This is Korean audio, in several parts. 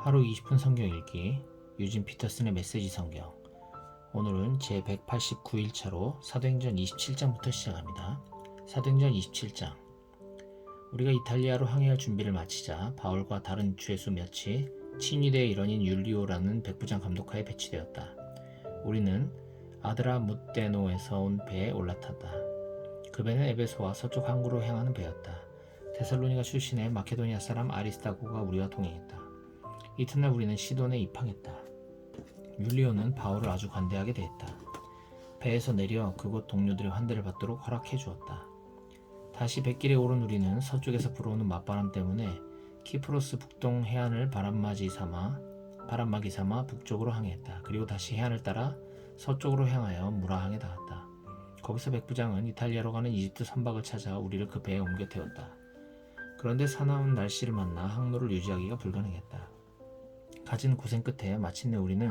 하루 20분 성경 읽기 유진 피터슨의 메시지 성경. 오늘은 제 189일차로 사도행전 27장부터 시작합니다. 사도행전 27장. 우리가 이탈리아로 항해할 준비를 마치자 바울과 다른 죄수 몇이 친위대의 일원인 율리오라는 백부장 감독하에 배치되었다. 우리는 아드라무떼노에서 온 배에 올라탔다. 그 배는 에베소와 서쪽 항구로 향하는 배였다. 데살로니가 출신의 마케도니아 사람 아리스다고가 우리와 동행했다. 이튿날 우리는 시돈에 입항했다. 율리오는 바울을 아주 관대하게 대했다. 배에서 내려 그곳 동료들의 환대를 받도록 허락해 주었다. 다시 뱃길에 오른 우리는 서쪽에서 불어오는 맞바람 때문에 키프로스 북동 해안을 바람막이 삼아 북쪽으로 항해했다. 그리고 다시 해안을 따라 서쪽으로 향하여 무라항에 닿았다. 거기서 백부장은 이탈리아로 가는 이집트 선박을 찾아 우리를 그 배에 옮겨 태웠다. 그런데 사나운 날씨를 만나 항로를 유지하기가 불가능했다. 가진 고생 끝에 마침내 우리는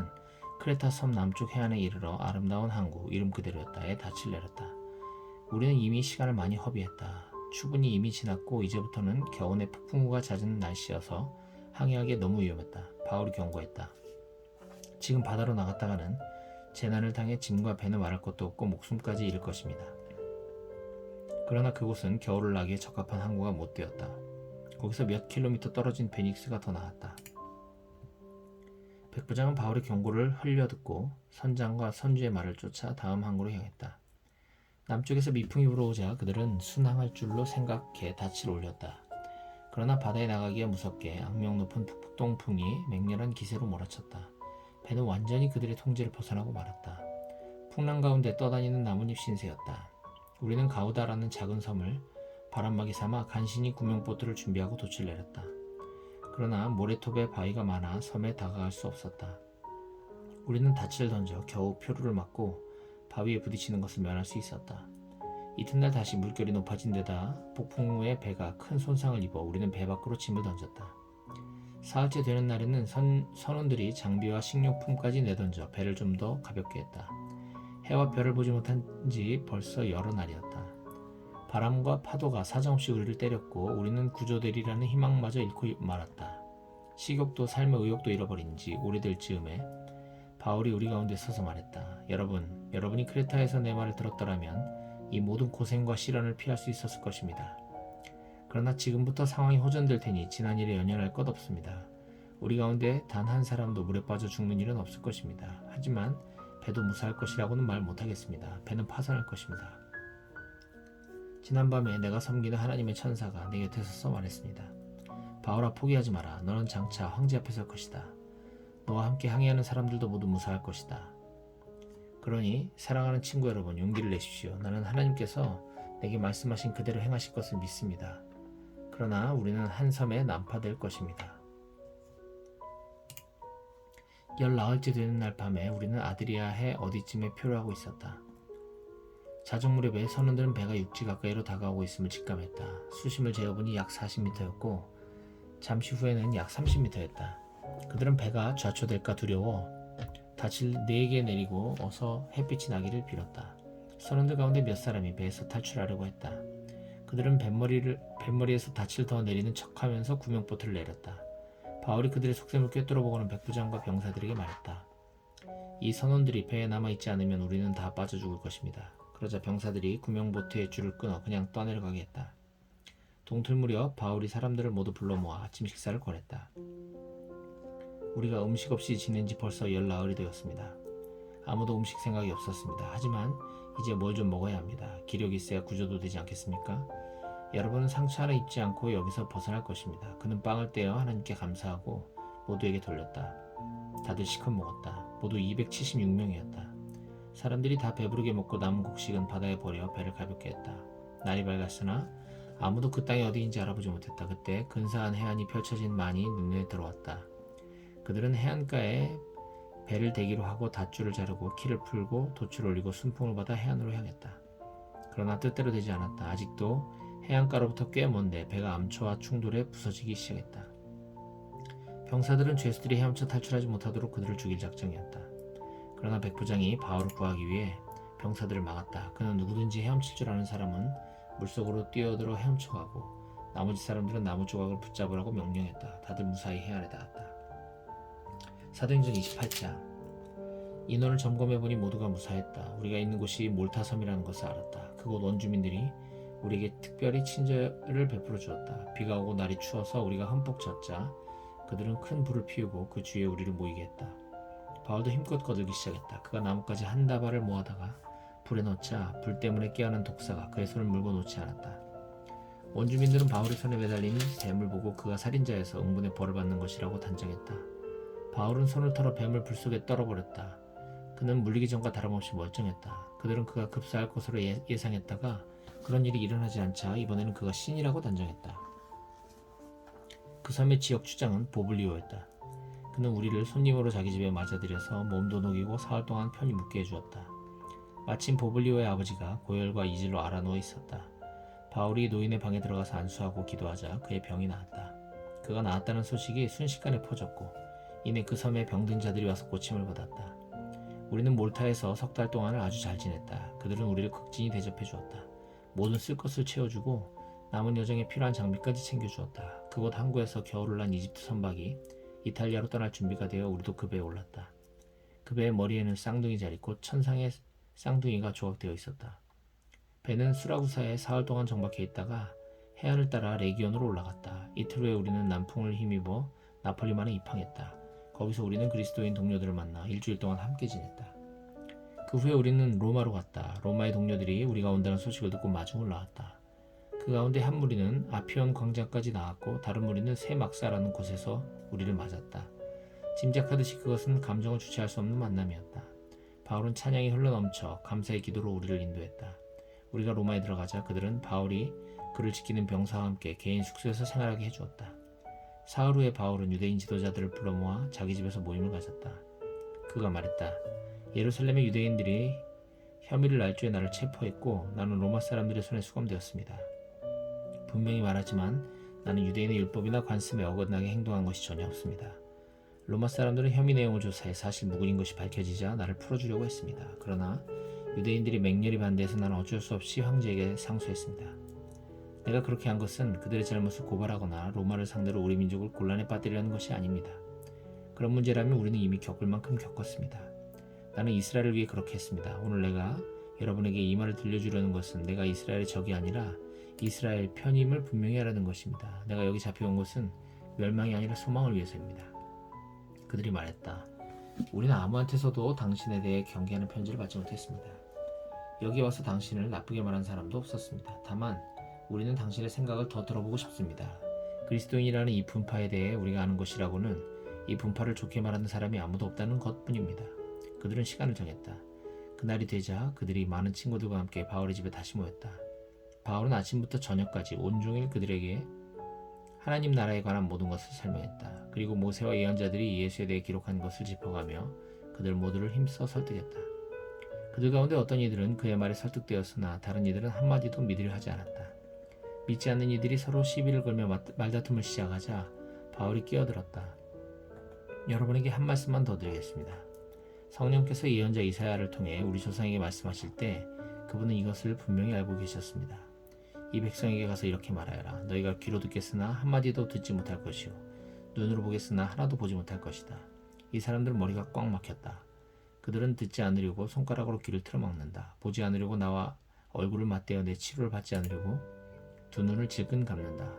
크레타 섬 남쪽 해안에 이르러 아름다운 항구, 이름 그대로였다에 닻을 내렸다. 우리는 이미 시간을 많이 허비했다. 추분이 이미 지났고 이제부터는 겨우내 폭풍우가 잦은 날씨여서 항해하기에 너무 위험했다. 바울이 경고했다. 지금 바다로 나갔다가는 재난을 당해 짐과 배는 말할 것도 없고 목숨까지 잃을 것입니다. 그러나 그곳은 겨울을 나기에 적합한 항구가 못 되었다. 거기서 몇 킬로미터 떨어진 베닉스가 더 나았다. 백부장은 바울의 경고를 흘려듣고 선장과 선주의 말을 쫓아 다음 항구로 향했다. 남쪽에서 미풍이 불어오자 그들은 순항할 줄로 생각해 닻을 올렸다. 그러나 바다에 나가기가 무섭게 악명 높은 북동풍이 맹렬한 기세로 몰아쳤다. 배는 완전히 그들의 통제를 벗어나고 말았다. 풍랑 가운데 떠다니는 나뭇잎 신세였다. 우리는 가우다라는 작은 섬을 바람막이 삼아 간신히 구명보트를 준비하고 돛을 내렸다. 그러나 모래톱에 바위가 많아 섬에 다가갈 수 없었다. 우리는 닻을 던져 겨우 표류를 막고 바위에 부딪히는 것을 면할 수 있었다. 이튿날 다시 물결이 높아진 데다 폭풍우에 배가 큰 손상을 입어 우리는 배 밖으로 짐을 던졌다. 사흘째 되는 날에는 선원들이 장비와 식료품까지 내던져 배를 좀 더 가볍게 했다. 해와 별을 보지 못한 지 벌써 여러 날이었다. 바람과 파도가 사정없이 우리를 때렸고 우리는 구조되리라는 희망마저 잃고 말았다. 식욕도 삶의 의욕도 잃어버린 지 오래될 즈음에 바울이 우리 가운데 서서 말했다. 여러분이 크레타에서 내 말을 들었더라면 이 모든 고생과 시련을 피할 수 있었을 것입니다. 그러나 지금부터 상황이 호전될 테니 지난 일에 연연할 것 없습니다. 우리 가운데 단 한 사람도 물에 빠져 죽는 일은 없을 것입니다. 하지만 배도 무사할 것이라고는 말 못하겠습니다. 배는 파손할 것입니다. 지난밤에 내가 섬기는 하나님의 천사가 내 곁에 서서 말했습니다. 바울아, 포기하지 마라. 너는 장차 황제 앞에 설 것이다. 너와 함께 항해하는 사람들도 모두 무사할 것이다. 그러니 사랑하는 친구 여러분, 용기를 내십시오. 나는 하나님께서 내게 말씀하신 그대로 행하실 것을 믿습니다. 그러나 우리는 한 섬에 난파될 것입니다. 열 나흘째 되는 날 밤에 우리는 아드리아 해 어디쯤에 표류하고 있었다. 자정 무렵에 선원들은 배가 육지 가까이로 다가오고 있음을 직감했다. 수심을 재어보니 약 40m였고 잠시 후에는 약 30m였다. 그들은 배가 좌초될까 두려워 닻을 4개 내리고 어서 햇빛이 나기를 빌었다. 선원들 가운데 몇 사람이 배에서 탈출하려고 했다. 그들은 뱃머리에서 닻을 더 내리는 척하면서 구명보트를 내렸다. 바울이 그들의 속셈을 꿰뚫어보고는 백부장과 병사들에게 말했다. 이 선원들이 배에 남아있지 않으면 우리는 다 빠져 죽을 것입니다. 그러자 병사들이 구명보트의 줄을 끊어 그냥 떠내려가게 했다. 동틀 무렵 바울이 사람들을 모두 불러 모아 아침 식사를 권했다. 우리가 음식 없이 지낸 지 벌써 열 나흘이 되었습니다. 아무도 음식 생각이 없었습니다. 하지만 이제 뭘 좀 먹어야 합니다. 기력이 있어야 구조도 되지 않겠습니까? 여러분은 상처 하나 입지 않고 여기서 벗어날 것입니다. 그는 빵을 떼어 하나님께 감사하고 모두에게 돌렸다. 다들 시컷 먹었다. 모두 276명이었다. 사람들이 다 배부르게 먹고 남은 곡식은 바다에 버려 배를 가볍게 했다. 날이 밝았으나 아무도 그 땅이 어디인지 알아보지 못했다. 그때 근사한 해안이 펼쳐진 만이 눈에 들어왔다. 그들은 해안가에 배를 대기로 하고 닷줄을 자르고 키를 풀고 돛을 올리고 순풍을 받아 해안으로 향했다. 그러나 뜻대로 되지 않았다. 아직도 해안가로부터 꽤 먼데 배가 암초와 충돌해 부서지기 시작했다. 병사들은 죄수들이 헤엄쳐 탈출하지 못하도록 그들을 죽일 작정이었다. 그러나 백부장이 바울을 구하기 위해 병사들을 막았다. 그는 누구든지 헤엄칠 줄 아는 사람은 물속으로 뛰어들어 헤엄쳐가고 나머지 사람들은 나무 조각을 붙잡으라고 명령했다. 다들 무사히 해안에 닿았다. 사도행전 28장. 인원을 점검해보니 모두가 무사했다. 우리가 있는 곳이 몰타섬이라는 것을 알았다. 그곳 원주민들이 우리에게 특별히 친절을 베풀어 주었다. 비가 오고 날이 추워서 우리가 흠뻑 젖자 그들은 큰 불을 피우고 그 주위에 우리를 모이게 했다. 바울도 힘껏 거들기 시작했다. 그가 나뭇가지 한 다발을 모아다가 불에 넣자 불 때문에 깨어난 독사가 그의 손을 물고 놓지 않았다. 원주민들은 바울의 손에 매달린 뱀을 보고 그가 살인자여서 응분의 벌을 받는 것이라고 단정했다. 바울은 손을 털어 뱀을 불 속에 떨어버렸다. 그는 물리기 전과 다름없이 멀쩡했다. 그들은 그가 급사할 것으로 예상했다가 그런 일이 일어나지 않자 이번에는 그가 신이라고 단정했다. 그 섬의 지역 주장은 보블리오였다. 그는 우리를 손님으로 자기 집에 맞아들여서 몸도 녹이고 사흘 동안 편히 묵게 해주었다. 마침 보블리오의 아버지가 고열과 이질로 앓아누워 있었다. 바울이 노인의 방에 들어가서 안수하고 기도하자 그의 병이 나았다. 그가 나았다는 소식이 순식간에 퍼졌고 이내 그 섬에 병든 자들이 와서 고침을 받았다. 우리는 몰타에서 석 달 동안을 아주 잘 지냈다. 그들은 우리를 극진히 대접해 주었다. 모든 쓸 것을 채워주고 남은 여정에 필요한 장비까지 챙겨주었다. 그곳 항구에서 겨울을 난 이집트 선박이 이탈리아로 떠날 준비가 되어 우리도 그 배에 올랐다. 그 배의 머리에는 쌍둥이 잘 있고 천상의 쌍둥이가 조각되어 있었다. 배는 수라구사에 사흘 동안 정박해 있다가 해안을 따라 레기온으로 올라갔다. 이틀 후에 우리는 남풍을 힘입어 나폴리만에 입항했다. 거기서 우리는 그리스도인 동료들을 만나 일주일 동안 함께 지냈다. 그 후에 우리는 로마로 갔다. 로마의 동료들이 우리가 온다는 소식을 듣고 마중을 나왔다. 그 가운데 한 무리는 아피온 광장까지 나왔고 다른 무리는 세막사라는 곳에서 우리를 맞았다. 짐작하듯이 그것은 감정을 주체할 수 없는 만남이었다. 바울은 찬양이 흘러넘쳐 감사의 기도로 우리를 인도했다. 우리가 로마에 들어가자 그들은 바울이 그를 지키는 병사와 함께 개인 숙소에서 생활하게 해주었다. 사흘 후에 바울은 유대인 지도자들을 불러 모아 자기 집에서 모임을 가졌다. 그가 말했다. 예루살렘의 유대인들이 혐의를 날조에 나를 체포했고 나는 로마 사람들의 손에 수감되었습니다. 분명히 말하지만 나는 유대인의 율법이나 관습에 어긋나게 행동한 것이 전혀 없습니다. 로마 사람들은 혐의 내용을 조사해 사실 무근인 것이 밝혀지자 나를 풀어주려고 했습니다. 그러나 유대인들이 맹렬히 반대해서 나는 어쩔 수 없이 황제에게 상소했습니다. 내가 그렇게 한 것은 그들의 잘못을 고발하거나 로마를 상대로 우리 민족을 곤란에 빠뜨리려는 것이 아닙니다. 그런 문제라면 우리는 이미 겪을 만큼 겪었습니다. 나는 이스라엘을 위해 그렇게 했습니다. 오늘 내가 여러분에게 이 말을 들려주려는 것은 내가 이스라엘의 적이 아니라 이스라엘 편임을 분명히 하라는 것입니다. 내가 여기 잡혀온 것은 멸망이 아니라 소망을 위해서입니다. 그들이 말했다. 우리는 아무한테서도 당신에 대해 경계하는 편지를 받지 못했습니다. 여기 와서 당신을 나쁘게 말한 사람도 없었습니다. 다만 우리는 당신의 생각을 더 들어보고 싶습니다. 그리스도인이라는 이 분파에 대해 우리가 아는 것이라고는 이 분파를 좋게 말하는 사람이 아무도 없다는 것뿐입니다. 그들은 시간을 정했다. 그날이 되자 그들이 많은 친구들과 함께 바울의 집에 다시 모였다. 바울은 아침부터 저녁까지 온종일 그들에게 하나님 나라에 관한 모든 것을 설명했다. 그리고 모세와 예언자들이 예수에 대해 기록한 것을 짚어가며 그들 모두를 힘써 설득했다. 그들 가운데 어떤 이들은 그의 말에 설득되었으나 다른 이들은 한마디도 믿으려 하지 않았다. 믿지 않는 이들이 서로 시비를 걸며 말다툼을 시작하자 바울이 끼어들었다. 여러분에게 한 말씀만 더 드리겠습니다. 성령께서 예언자 이사야를 통해 우리 조상에게 말씀하실 때 그분은 이것을 분명히 알고 계셨습니다. 이 백성에게 가서 이렇게 말하여라. 너희가 귀로 듣겠으나 한마디도 듣지 못할 것이요 눈으로 보겠으나 하나도 보지 못할 것이다. 이 사람들은 머리가 꽉 막혔다. 그들은 듣지 않으려고 손가락으로 귀를 틀어막는다. 보지 않으려고 나와 얼굴을 맞대어 내 치료를 받지 않으려고 두 눈을 질끈 감는다.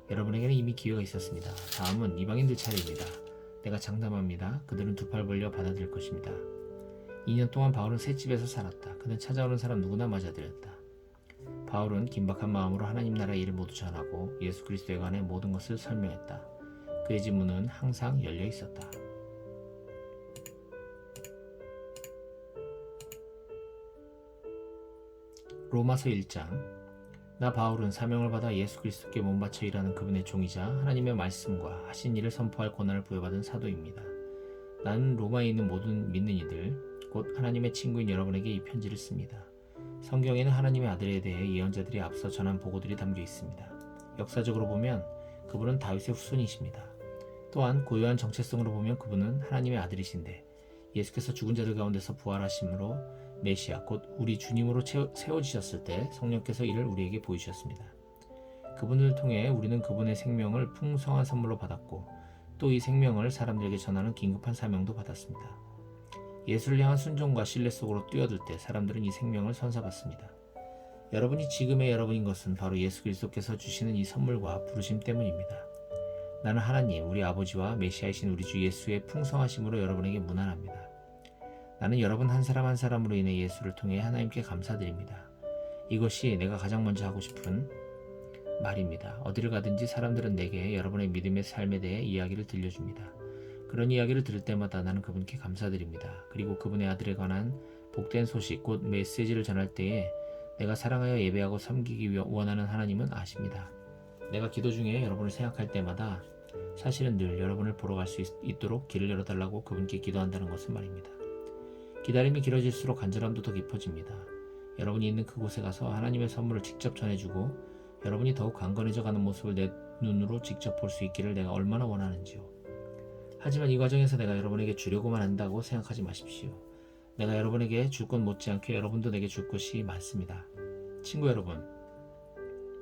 여러분에게는 이미 기회가 있었습니다. 다음은 이방인들 차례입니다. 내가 장담합니다. 그들은 두 팔 벌려 받아들일 것입니다. 2년 동안 바울은 셋집에서 살았다. 그는 찾아오는 사람 누구나 맞아들였다. 바울은 긴박한 마음으로 하나님 나라의 일을 모두 전하고 예수 그리스도에 관해 모든 것을 설명했다. 그의 집 문은 항상 열려 있었다. 로마서 1장. 나 바울은 사명을 받아 예수 그리스도께 몸바쳐 일하는 그분의 종이자 하나님의 말씀과 하신 일을 선포할 권한을 부여받은 사도입니다. 나는 로마에 있는 모든 믿는 이들, 곧 하나님의 친구인 여러분에게 이 편지를 씁니다. 성경에는 하나님의 아들에 대해 예언자들이 앞서 전한 보고들이 담겨 있습니다. 역사적으로 보면 그분은 다윗의 후손이십니다. 또한 고유한 정체성으로 보면 그분은 하나님의 아들이신데 예수께서 죽은 자들 가운데서 부활하심으로 메시아 곧 우리 주님으로 세워지셨을 때 성령께서 이를 우리에게 보이셨습니다. 그분을 통해 우리는 그분의 생명을 풍성한 선물로 받았고 또 이 생명을 사람들에게 전하는 긴급한 사명도 받았습니다. 예수를 향한 순종과 신뢰 속으로 뛰어들 때 사람들은 이 생명을 선사받습니다. 여러분이 지금의 여러분인 것은 바로 예수 그리스도께서 주시는 이 선물과 부르심 때문입니다. 나는 하나님, 우리 아버지와 메시아이신 우리 주 예수의 풍성하심으로 여러분에게 문안합니다. 나는 여러분 한 사람 한 사람으로 인해 예수를 통해 하나님께 감사드립니다. 이것이 내가 가장 먼저 하고 싶은 말입니다. 어디를 가든지 사람들은 내게 여러분의 믿음의 삶에 대해 이야기를 들려줍니다. 그런 이야기를 들을 때마다 나는 그분께 감사드립니다. 그리고 그분의 아들에 관한 복된 소식, 곧 메시지를 전할 때에 내가 사랑하여 예배하고 섬기기 원하는 하나님은 아십니다. 내가 기도 중에 여러분을 생각할 때마다 사실은 늘 여러분을 보러 갈 수 있도록 길을 열어달라고 그분께 기도한다는 것은 말입니다. 기다림이 길어질수록 간절함도 더 깊어집니다. 여러분이 있는 그곳에 가서 하나님의 선물을 직접 전해주고 여러분이 더욱 강건해져가는 모습을 내 눈으로 직접 볼 수 있기를 내가 얼마나 원하는지요. 하지만 이 과정에서 내가 여러분에게 주려고만 한다고 생각하지 마십시오. 내가 여러분에게 줄 것 못지않게 여러분도 내게 줄 것이 많습니다. 친구 여러분,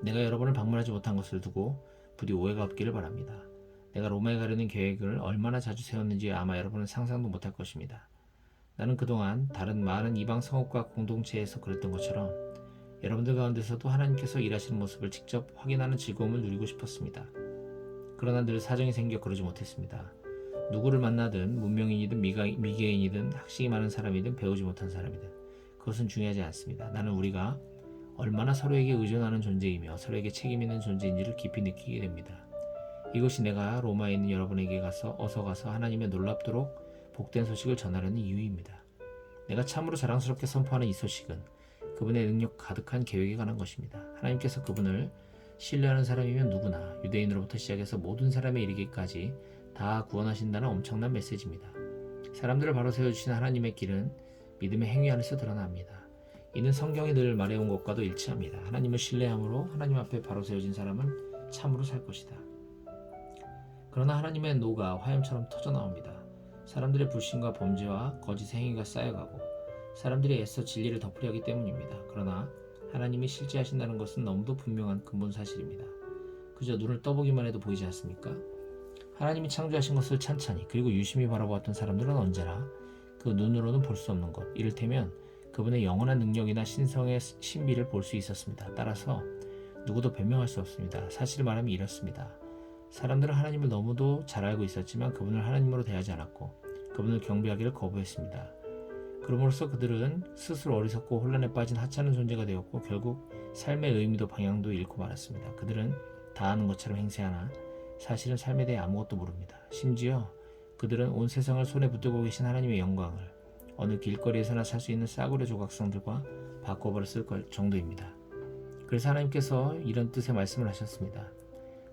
내가 여러분을 방문하지 못한 것을 두고 부디 오해가 없기를 바랍니다. 내가 로마에 가려는 계획을 얼마나 자주 세웠는지 아마 여러분은 상상도 못할 것입니다. 나는 그동안 다른 많은 이방 성읍과 공동체에서 그랬던 것처럼 여러분들 가운데서도 하나님께서 일하시는 모습을 직접 확인하는 즐거움을 누리고 싶었습니다. 그러나 늘 사정이 생겨 그러지 못했습니다. 누구를 만나든 문명인이든 미개인이든 학식이 많은 사람이든 배우지 못한 사람이든 그것은 중요하지 않습니다. 나는 우리가 얼마나 서로에게 의존하는 존재이며 서로에게 책임 있는 존재인지를 깊이 느끼게 됩니다. 이것이 내가 로마에 있는 여러분에게 어서 가서 하나님의 놀랍도록 복된 소식을 전하려는 이유입니다. 내가 참으로 자랑스럽게 선포하는 이 소식은 그분의 능력 가득한 계획에 관한 것입니다. 하나님께서 그분을 신뢰하는 사람이면 누구나 유대인으로부터 시작해서 모든 사람에 이르기까지 다 구원하신다는 엄청난 메시지입니다. 사람들을 바로 세워주신 하나님의 길은 믿음의 행위 안에서 드러납니다. 이는 성경이 늘 말해온 것과도 일치합니다. 하나님을 신뢰함으로 하나님 앞에 바로 세워진 사람은 참으로 살 것이다. 그러나 하나님의 노가 화염처럼 터져나옵니다. 사람들의 불신과 범죄와 거짓 행위가 쌓여가고 사람들이 애써 진리를 덮으려 하기 때문입니다. 그러나 하나님이 실제하신다는 것은 너무도 분명한 근본 사실입니다. 그저 눈을 떠보기만 해도 보이지 않습니까? 하나님이 창조하신 것을 찬찬히 그리고 유심히 바라보았던 사람들은 언제나 그 눈으로는 볼 수 없는 것, 이를테면 그분의 영원한 능력이나 신성의 신비를 볼 수 있었습니다. 따라서 누구도 변명할 수 없습니다. 사실 말하면 이렇습니다. 사람들은 하나님을 너무도 잘 알고 있었지만 그분을 하나님으로 대하지 않았고 그분을 경배하기를 거부했습니다. 그럼으로써 그들은 스스로 어리석고 혼란에 빠진 하찮은 존재가 되었고 결국 삶의 의미도 방향도 잃고 말았습니다. 그들은 다 아는 것처럼 행세하나 사실은 삶에 대해 아무것도 모릅니다. 심지어 그들은 온 세상을 손에 붙들고 계신 하나님의 영광을 어느 길거리에서나 살 수 있는 싸구려 조각상들과 바꿔버렸을 정도입니다. 그래서 하나님께서 이런 뜻의 말씀을 하셨습니다.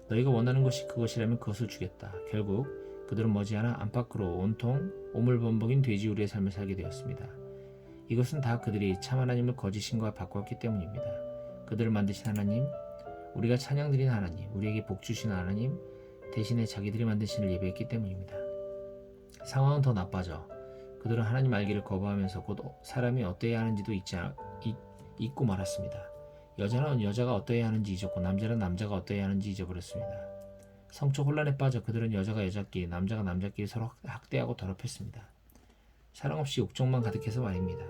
너희가 원하는 것이 그것이라면 그것을 주겠다. 결국 그들은 머지않아 안팎으로 온통 오물범벅인 돼지우리의 삶을 살게 되었습니다. 이것은 다 그들이 참 하나님을 거짓신과 바꾸었기 때문입니다. 그들을 만드신 하나님, 우리가 찬양드리는 하나님, 우리에게 복 주시는 하나님 대신에 자기들이 만든 신을 예배했기 때문입니다. 상황은 더 나빠져 그들은 하나님 알기를 거부하면서 곧 사람이 어떠해야 하는지도 잊고 말았습니다. 여자는 여자가 어떠해야 하는지 잊었고 남자는 남자가 어떠해야 하는지 잊어버렸습니다. 성적 혼란에 빠져 그들은 여자가 여자끼리 남자가 남자끼리 서로 학대하고 더럽혔습니다. 사랑 없이 욕정만 가득해서 말입니다.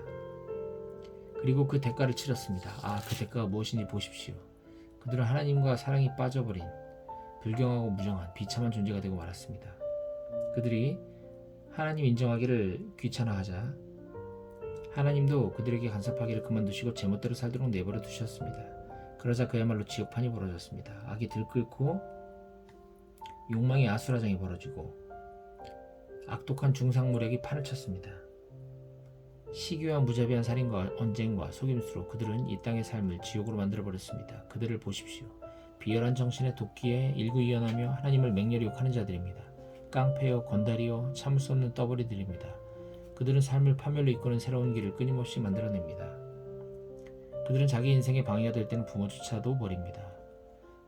그리고 그 대가를 치렀습니다. 그 대가가 무엇인지 보십시오. 그들은 하나님과 사랑이 빠져버린 불경하고 무정한 비참한 존재가 되고 말았습니다. 그들이 하나님 인정하기를 귀찮아하자 하나님도 그들에게 간섭하기를 그만두시고 제멋대로 살도록 내버려 두셨습니다. 그러자 그야말로 지옥판이 벌어졌습니다. 악이 들끓고 욕망의 아수라장이 벌어지고 악독한 중상모략이 판을 쳤습니다. 시기와 무자비한 살인과 언쟁과 속임수로 그들은 이 땅의 삶을 지옥으로 만들어버렸습니다. 그들을 보십시오. 비열한 정신의 도끼에 일구이연하며 하나님을 맹렬히 욕하는 자들입니다. 깡패요 건달이요 참을 수 없는 떠버리들입니다. 그들은 삶을 파멸로 이끄는 새로운 길을 끊임없이 만들어냅니다. 그들은 자기 인생의 방해가 될 때는 부모조차도 버립니다.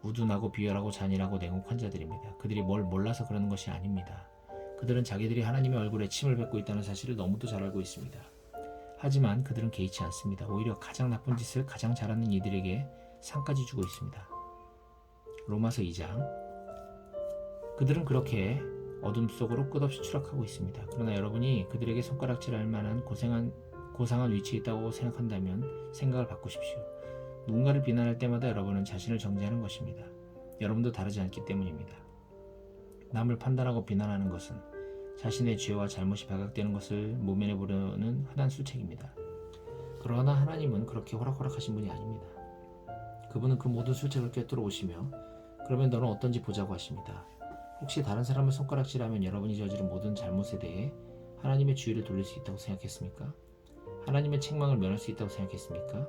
우둔하고 비열하고 잔인하고 냉혹한 자들입니다. 그들이 뭘 몰라서 그러는 것이 아닙니다. 그들은 자기들이 하나님의 얼굴에 침을 뱉고 있다는 사실을 너무도 잘 알고 있습니다. 하지만 그들은 개의치 않습니다. 오히려 가장 나쁜 짓을 가장 잘하는 이들에게 상까지 주고 있습니다. 로마서 2장. 그들은 그렇게 어둠 속으로 끝없이 추락하고 있습니다. 그러나 여러분이 그들에게 손가락질할 만한 고상한 위치에 있다고 생각한다면 생각을 바꾸십시오. 누군가를 비난할 때마다 여러분은 자신을 정죄하는 것입니다. 여러분도 다르지 않기 때문입니다. 남을 판단하고 비난하는 것은 자신의 죄와 잘못이 발각되는 것을 모면해 보려는 흔한 술책입니다. 그러나 하나님은 그렇게 호락호락하신 분이 아닙니다. 그분은 그 모든 술책을 꿰뚫어 오시며 그러면 너는 어떤지 보자고 하십니다. 혹시 다른 사람을 손가락질하면 여러분이 저지른 모든 잘못에 대해 하나님의 주의를 돌릴 수 있다고 생각했습니까? 하나님의 책망을 면할 수 있다고 생각했습니까?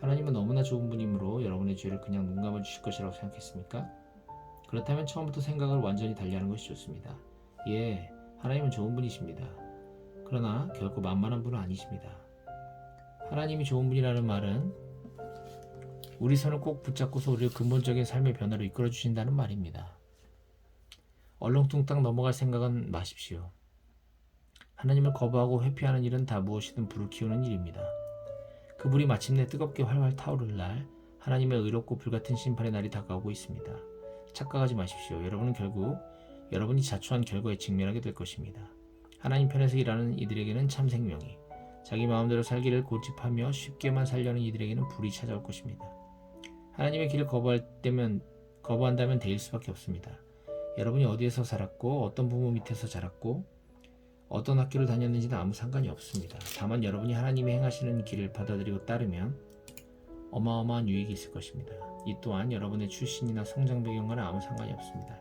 하나님은 너무나 좋은 분이므로 여러분의 죄를 그냥 눈 감아 주실 것이라고 생각했습니까? 그렇다면 처음부터 생각을 완전히 달리하는 것이 좋습니다. 예, 하나님은 좋은 분이십니다. 그러나 결코 만만한 분은 아니십니다. 하나님이 좋은 분이라는 말은 우리 손을 꼭 붙잡고서 우리를 근본적인 삶의 변화로 이끌어 주신다는 말입니다. 얼렁뚱땅 넘어갈 생각은 마십시오. 하나님을 거부하고 회피하는 일은 다 무엇이든 불을 키우는 일입니다. 그 불이 마침내 뜨겁게 활활 타오를 날 하나님의 의롭고 불같은 심판의 날이 다가오고 있습니다. 착각하지 마십시오. 여러분은 결국 여러분이 자초한 결과에 직면하게 될 것입니다. 하나님 편에서 일하는 이들에게는 참 생명이, 자기 마음대로 살기를 고집하며 쉽게만 살려는 이들에게는 불이 찾아올 것입니다. 하나님의 길을 거부한다면 데일 수밖에 없습니다. 여러분이 어디에서 살았고 어떤 부모 밑에서 자랐고 어떤 학교를 다녔는지는 아무 상관이 없습니다. 다만 여러분이 하나님이 행하시는 길을 받아들이고 따르면 어마어마한 유익이 있을 것입니다. 이 또한 여러분의 출신이나 성장 배경과는 아무 상관이 없습니다.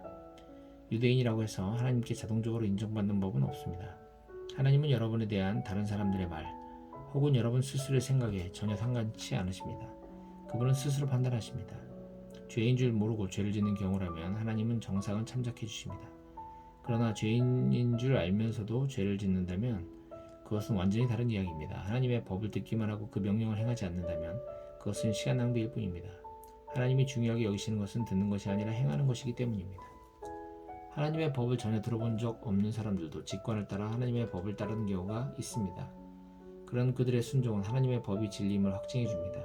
유대인이라고 해서 하나님께 자동적으로 인정받는 법은 없습니다. 하나님은 여러분에 대한 다른 사람들의 말 혹은 여러분 스스로의 생각에 전혀 상관치 않으십니다. 그분은 스스로 판단하십니다. 죄인 줄 모르고 죄를 짓는 경우라면 하나님은 정상은 참작해 주십니다. 그러나 죄인인 줄 알면서도 죄를 짓는다면 그것은 완전히 다른 이야기입니다. 하나님의 법을 듣기만 하고 그 명령을 행하지 않는다면 그것은 시간 낭비일 뿐입니다. 하나님이 중요하게 여기시는 것은 듣는 것이 아니라 행하는 것이기 때문입니다. 하나님의 법을 전혀 들어본 적 없는 사람들도 직관을 따라 하나님의 법을 따르는 경우가 있습니다. 그런 그들의 순종은 하나님의 법이 진리임을 확증해 줍니다.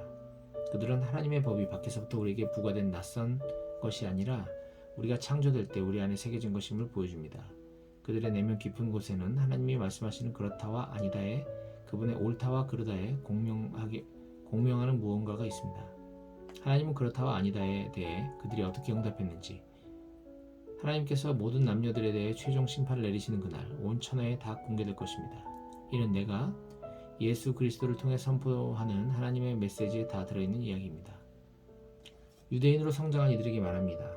그들은 하나님의 법이 밖에서부터 우리에게 부과된 낯선 것이 아니라 우리가 창조될 때 우리 안에 새겨진 것임을 보여줍니다. 그들의 내면 깊은 곳에는 하나님이 말씀하시는 그렇다와 아니다에 그분의 옳다와 그르다에 공명하는 무언가가 있습니다. 하나님은 그렇다와 아니다에 대해 그들이 어떻게 응답했는지, 하나님께서 모든 남녀들에 대해 최종 심판을 내리시는 그날 온 천하에 다 공개될 것입니다. 이는 내가 예수 그리스도를 통해 선포하는 하나님의 메시지에 다 들어있는 이야기입니다. 유대인으로 성장한 이들에게 말합니다.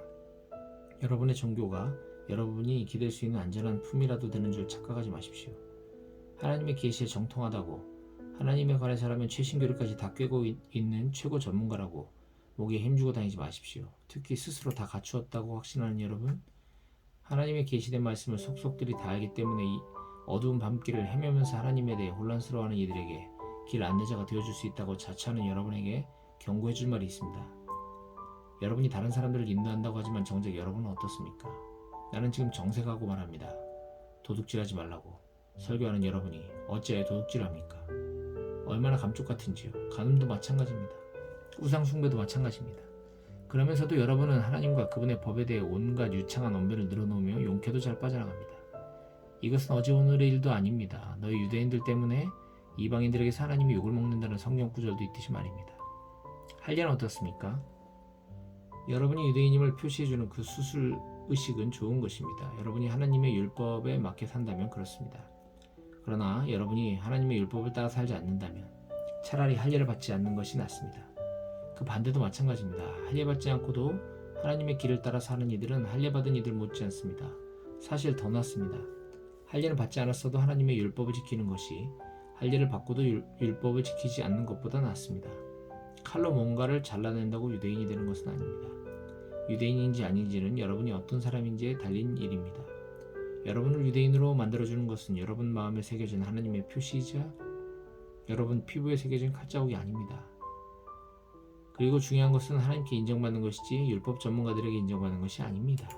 여러분의 종교가 여러분이 기댈 수 있는 안전한 품이라도 되는 줄 착각하지 마십시오. 하나님의 계시에 정통하다고, 하나님에 관해서라면 최신 교리까지 다 꿰고 있는 최고 전문가라고 목에 힘주고 다니지 마십시오. 특히 스스로 다 갖추었다고 확신하는 여러분, 하나님의 계시된 말씀을 속속들이 다 알기 때문에 이 어두운 밤길을 헤매면서 하나님에 대해 혼란스러워하는 이들에게 길 안내자가 되어줄 수 있다고 자처하는 여러분에게 경고해줄 말이 있습니다. 여러분이 다른 사람들을 인도한다고 하지만 정작 여러분은 어떻습니까? 나는 지금 정색하고 말합니다. 도둑질하지 말라고. 설교하는 여러분이 어찌하여 도둑질합니까? 얼마나 감쪽 같은지요. 간음도 마찬가지입니다. 우상숭배도 마찬가지입니다. 그러면서도 여러분은 하나님과 그분의 법에 대해 온갖 유창한 언변을 늘어놓으며 용케도 잘 빠져나갑니다. 이것은 어제 오늘의 일도 아닙니다. 너희 유대인들 때문에 이방인들에게서 하나님이 욕을 먹는다는 성경 구절도 있듯이 말입니다. 할례는 어떻습니까? 여러분이 유대인임을 표시해주는 그 수술 의식은 좋은 것입니다. 여러분이 하나님의 율법에 맞게 산다면 그렇습니다. 그러나 여러분이 하나님의 율법을 따라 살지 않는다면 차라리 할례를 받지 않는 것이 낫습니다. 그 반대도 마찬가지입니다. 할례 받지 않고도 하나님의 길을 따라 사는 이들은 할례 받은 이들 못지 않습니다. 사실 더 낫습니다. 할례를 받지 않았어도 하나님의 율법을 지키는 것이 할례를 받고도 율법을 지키지 않는 것보다 낫습니다. 칼로 뭔가를 잘라낸다고 유대인이 되는 것은 아닙니다. 유대인인지 아닌지는 여러분이 어떤 사람인지에 달린 일입니다. 여러분을 유대인으로 만들어주는 것은 여러분 마음에 새겨진 하나님의 표시이자 여러분 피부에 새겨진 칼자국이 아닙니다. 그리고 중요한 것은 하나님께 인정받는 것이지 율법 전문가들에게 인정받는 것이 아닙니다.